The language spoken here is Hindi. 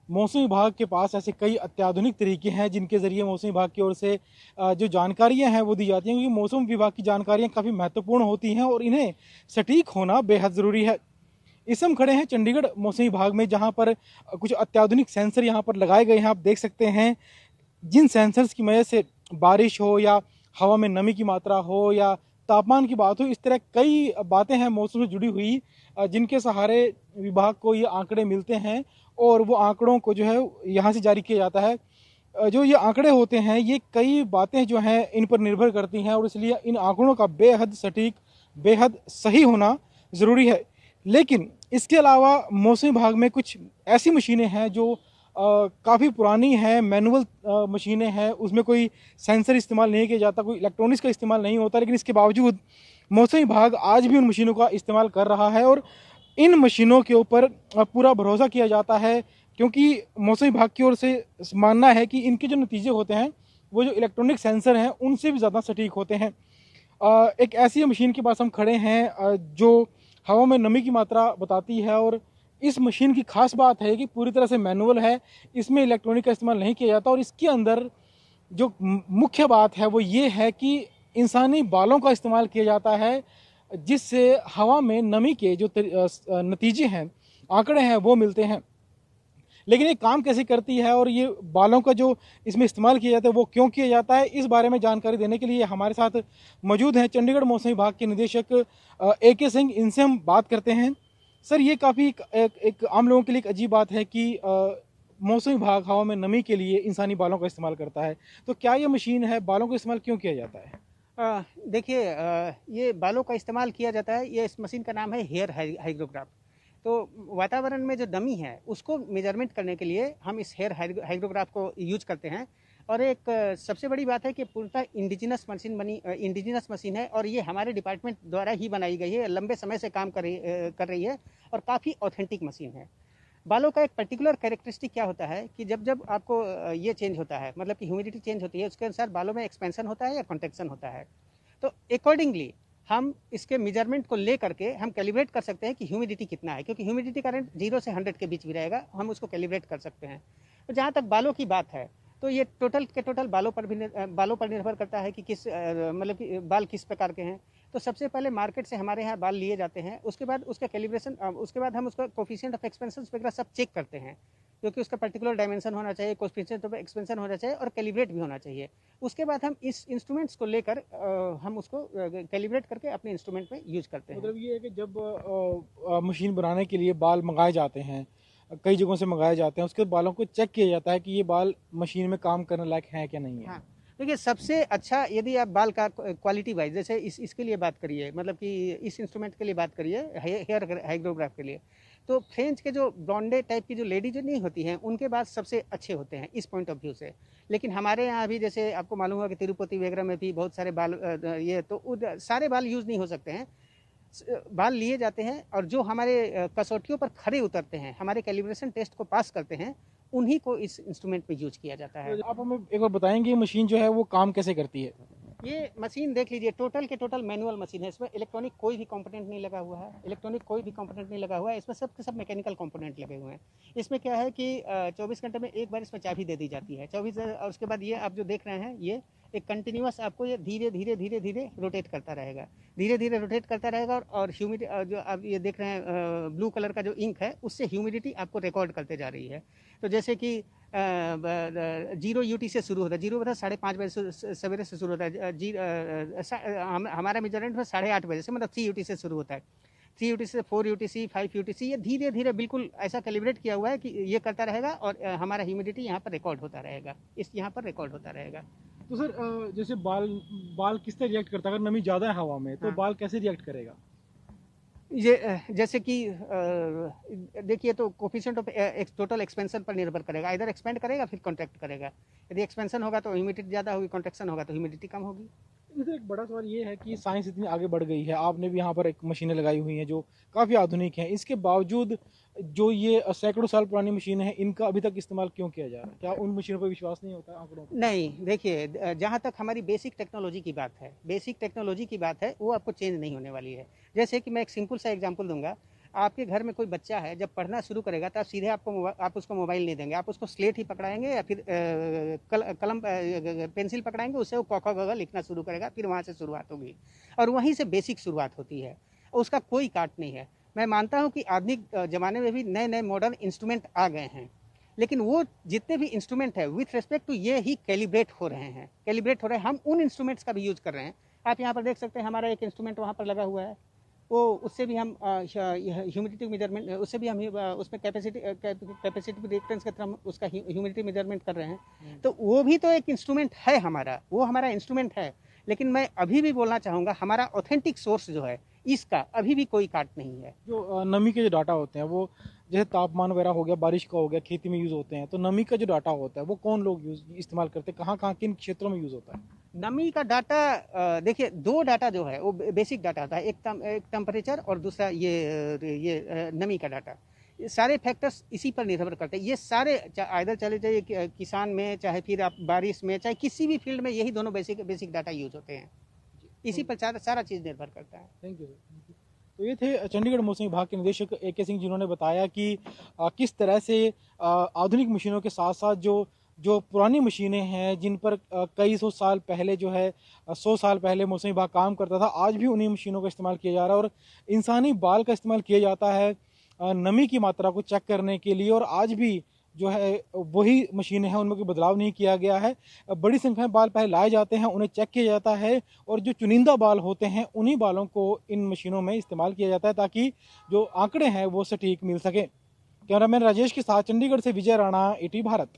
मौसम विभाग के पास ऐसे कई अत्याधुनिक तरीके हैं जिनके ज़रिए मौसम विभाग की ओर से जो जानकारियां हैं वो दी जाती हैं, क्योंकि मौसम विभाग की जानकारियां काफ़ी महत्वपूर्ण होती हैं और इन्हें सटीक होना बेहद ज़रूरी है। इस हम खड़े हैं चंडीगढ़ मौसम विभाग में, जहां पर कुछ अत्याधुनिक सेंसर यहां पर लगाए गए हैं। आप देख सकते हैं जिन सेंसर्स की वजह से बारिश हो या हवा में नमी की मात्रा हो या तापमान की बात हो, इस तरह कई बातें हैं मौसम से जुड़ी हुई, जिनके सहारे विभाग को ये आंकड़े मिलते हैं और वो आंकड़ों को जो है यहाँ से जारी किया जाता है। जो ये आंकड़े होते हैं ये कई बातें जो हैं इन पर निर्भर करती हैं और इसलिए इन आंकड़ों का बेहद सटीक, बेहद सही होना ज़रूरी है। लेकिन इसके अलावा मौसम विभाग में कुछ ऐसी मशीनें हैं जो काफ़ी पुरानी हैं, मैनुअल मशीनें हैं, उसमें कोई सेंसर इस्तेमाल नहीं किया जाता, कोई इलेक्ट्रॉनिक्स का इस्तेमाल नहीं होता, लेकिन इसके बावजूद मौसम विभाग आज भी उन मशीनों का इस्तेमाल कर रहा है और इन मशीनों के ऊपर पूरा भरोसा किया जाता है, क्योंकि मौसम विभाग की ओर से मानना है कि इनके जो नतीजे होते हैं वो जो इलेक्ट्रॉनिक सेंसर हैं उनसे भी ज़्यादा सटीक होते हैं। एक ऐसी मशीन के पास हम खड़े हैं जो हवा में नमी की मात्रा बताती है और इस मशीन की खास बात है कि पूरी तरह से मैनुअल है, इसमें इलेक्ट्रॉनिक का इस्तेमाल नहीं किया जाता और इसके अंदर जो मुख्य बात है वो ये है कि इंसानी बालों का इस्तेमाल किया जाता है, जिससे हवा में नमी के जो नतीजे हैं, आंकड़े हैं वो मिलते हैं। लेकिन ये काम कैसे करती है और ये बालों का जो इसमें इस्तेमाल किया जाता है वो क्यों किया जाता है, इस बारे में जानकारी देने के लिए हमारे साथ मौजूद हैं चंडीगढ़ मौसम विभाग के निदेशक AK सिंह। इनसे हम बात करते हैं। सर, ये काफ़ी एक आम लोगों के लिए एक अजीब बात है कि मौसम विभाग हवा में नमी के लिए इंसानी बालों का इस्तेमाल करता है, तो क्या ये मशीन है, बालों का इस्तेमाल क्यों किया जाता है? देखिए, ये बालों का इस्तेमाल किया जाता है। ये इस मशीन का नाम है हेयर हाइग्रोग्राफ। तो वातावरण में जो नमी है उसको मेजरमेंट करने के लिए हम इस हेयर हाइग्रोग्राफ को यूज करते हैं। और एक सबसे बड़ी बात है कि पूर्णतः इंडिजिनस मशीन है और ये हमारे डिपार्टमेंट द्वारा ही बनाई गई है, लंबे समय से काम कर रही है और काफ़ी ऑथेंटिक मशीन है। बालों का एक पर्टिकुलर कैरेक्टरिस्टिक क्या होता है कि जब जब आपको ये चेंज होता है, मतलब कि ह्यूमिडिटी चेंज होती है, उसके अनुसार बालों में एक्सपेंशन होता है या कॉन्ट्रेक्शन होता है। तो अकॉर्डिंगली हम इसके मेजरमेंट को ले करके हम कैलिब्रेट कर सकते हैं कि ह्यूमिडिटी कितना है, क्योंकि ह्यूमिडिटी का रेंज 0 से 100 के बीच भी रहेगा, हम उसको कैलिब्रेट कर सकते हैं। तो जहाँ तक बालों की बात है तो ये टोटल के टोटल बालों पर निर्भर करता है कि किस मतलब कि बाल किस प्रकार के हैं। तो सबसे पहले मार्केट से हमारे यहाँ बाल लिए जाते हैं, उसके बाद उसका कैलिब्रेशन, उसके बाद हम उसका कोफिशिएंट ऑफ एक्सपेंशन वगैरह सब चेक करते हैं, क्योंकि उसका पर्टिकुलर डायमेंशन होना चाहिए, कोफिशिएंट ऑफ एक्सपेंशन होना चाहिए और कैलिब्रेट भी होना चाहिए। उसके बाद हम इस इंस्ट्रूमेंट्स को लेकर हम उसको कैलिब्रेट करके अपने इंस्ट्रूमेंट में यूज करते हैं। मतलब ये है कि जब मशीन बनाने के लिए बाल मंगाए जाते हैं, कई जगहों से मंगाए जाते हैं, उसके बालों को चेक किया जाता है कि ये बाल मशीन में काम करने लायक हैं क्या नहीं है। हाँ, देखिए, सबसे अच्छा यदि आप बाल का क्वालिटी वाइज, जैसे इसके लिए बात करिए, मतलब कि इस इंस्ट्रूमेंट के लिए बात करिए, हेयर हाइग्रोग्राफ के लिए, तो फ्रेंच के जो ब्लॉन्डे टाइप की जो लेडी जो नहीं होती हैं उनके बाल सबसे अच्छे होते हैं इस पॉइंट ऑफ व्यू से। लेकिन हमारे यहाँ भी, जैसे आपको मालूम होगा कि तिरुपति वगैरह में भी बहुत सारे बाल ये तो सारे बाल यूज़ नहीं हो सकते हैं। बाल लिए जाते हैं और जो हमारे कसौटियों पर खरे उतरते हैं, हमारे कैलिब्रेशन टेस्ट को पास करते हैं, उन्हीं को इस इंस्ट्रूमेंट में यूज किया जाता है। तो आप हमें एक बार बताएंगे ये मशीन जो है वो काम कैसे करती है? ये मशीन देख लीजिए, टोटल के टोटल मैनुअल मशीन है। इसमें इलेक्ट्रॉनिक कोई भी कंपोनेंट नहीं लगा हुआ है, इसमें सब के सब मैकेनिकल कंपोनेंट लगे हुए हैं। इसमें क्या है कि 24 घंटे में एक बार इसमें चाबी दे दी जाती है, 24, और उसके बाद ये आप जो देख रहे हैं ये एक कंटिन्यूस आपको ये धीरे धीरे धीरे धीरे रोटेट करता रहेगा, धीरे धीरे रोटेट करता रहेगा। और ह्यूमिडिटी जो आप ये देख रहे हैं ब्लू कलर का जो इंक है, उससे ह्यूमिडिटी आपको रिकॉर्ड करते जा रही है। तो जैसे कि 0 UT से शुरू होता है, 0 मतलब 5:30 बजे सवेरे से शुरू होता है। हमारा मेजरमेंट में 8:30 बजे से, मतलब 3 UT से शुरू होता है। 3 UT से 4 UTC, 5 UTC, ये धीरे धीरे बिल्कुल ऐसा कैलिब्रेट किया हुआ है कि ये करता रहेगा और हमारा ह्यूमिडिटी यहाँ पर रिकॉर्ड होता रहेगा, यहाँ पर रिकॉर्ड होता रहेगा। तो सर, जैसे बाल बाल किस तरह रिएक्ट करता है? अगर नमी ज़्यादा है हवा में तो हाँ। बाल कैसे रिएक्ट करेगा? ये जैसे कि देखिए, तो कोफिशिएंट ऑफ टोटल एक्सपेंशन पर निर्भर करेगा, इधर एक्सपेंड करेगा फिर कॉन्ट्रैक्ट करेगा। यदि एक्सपेंशन होगा तो ह्यूमिडिटी ज़्यादा होगी, कॉन्ट्रैक्शन होगा तो ह्यूमिडिटी कम होगी। इधर एक बड़ा सवाल ये है कि साइंस इतनी आगे बढ़ गई है, आपने भी यहाँ पर एक मशीनें लगाई हुई हैं जो काफ़ी आधुनिक हैं, इसके बावजूद जो ये सैकड़ों साल पुरानी मशीनें हैं इनका अभी तक इस्तेमाल क्यों किया जा रहा है? क्या उन मशीनों पर विश्वास नहीं होता, आंकड़ों पर? नहीं, देखिए, जहाँ तक हमारी बेसिक टेक्नोलॉजी की बात है, वो आपको चेंज नहीं होने वाली है। जैसे कि मैं एक सिंपल सा एग्जांपल दूंगा। आपके घर में कोई बच्चा है, जब पढ़ना शुरू करेगा तो आप सीधे आप उसको मोबाइल नहीं देंगे, आप उसको स्लेट ही पकड़ाएंगे या फिर कलम पेंसिल पकड़ाएंगे, उससे वो क ख ग घ लिखना शुरू करेगा, फिर वहाँ से शुरुआत होगी और वहीं से बेसिक शुरुआत होती है, उसका कोई काट नहीं है। मैं मानता हूँ कि आधुनिक ज़माने में भी नए नए मॉडर्न इंस्ट्रूमेंट आ गए हैं, लेकिन वो जितने भी इंस्ट्रूमेंट है विथ रिस्पेक्ट टू ये ही कैलिब्रेट हो रहे हैं, हम उन इंस्ट्रूमेंट्स का भी यूज़ कर रहे हैं। आप यहाँ पर देख सकते हैं, हमारा एक इंस्ट्रूमेंट वहाँ पर लगा हुआ है, वो उससे भी हम ह्यूमिडिटी मेजरमेंट, उससे भी हम उसमें कैपेसिटी रिएक्टेंस के तरह उसका ह्यूमिडिटी मेजरमेंट कर रहे हैं। तो वो भी तो एक इंस्ट्रूमेंट है हमारा, वो हमारा इंस्ट्रूमेंट है। लेकिन मैं अभी भी बोलना चाहूँगा, हमारा ऑथेंटिक सोर्स जो है इसका अभी भी कोई काट नहीं है। जो नमी के जो डाटा होते हैं वो जैसे तापमान वगैरह हो गया, बारिश का हो गया, खेती में यूज़ होते हैं, तो नमी का जो डाटा होता है वो कौन लोग इस्तेमाल करते हैं, कहाँ किन क्षेत्रों में यूज़ होता है? नमी का डाटा देखिए, दो डाटा जो है वो बेसिक डाटा होता है, एक टेम्परेचर और दूसरा ये नमी का डाटा। ये सारे फैक्टर्स इसी पर निर्भर करते हैं। ये सारे आइदर चले जाइए किसान में, चाहे फिर आप बारिश में, चाहे किसी भी फील्ड में, यही दोनों बेसिक डाटा यूज होते हैं। इसी पर सारा चीज़ निर्भर करता है। Thank you sir. तो ये थे चंडीगढ़ मौसम विभाग के निदेशक AK सिंह, जिन्होंने बताया कि किस तरह से आधुनिक मशीनों के साथ साथ जो जो पुरानी मशीनें हैं जिन पर कई सौ साल पहले जो है 100 साल पहले मौसम विभाग काम करता था, आज भी उन्हीं मशीनों का इस्तेमाल किया जा रहा है और इंसानी बाल का इस्तेमाल किया जाता है नमी की मात्रा को चेक करने के लिए। और आज भी जो है वही मशीनें हैं, उनमें कोई बदलाव नहीं किया गया है। बड़ी संख्या में बाल पहले लाए जाते हैं, उन्हें चेक किया जाता है और जो चुनिंदा बाल होते हैं उन्हीं बालों को इन मशीनों में इस्तेमाल किया जाता है ताकि जो आंकड़े हैं वो सटीक मिल सके। कैमरामैन राजेश के साथ चंडीगढ़ से विजय राणा, ET भारत।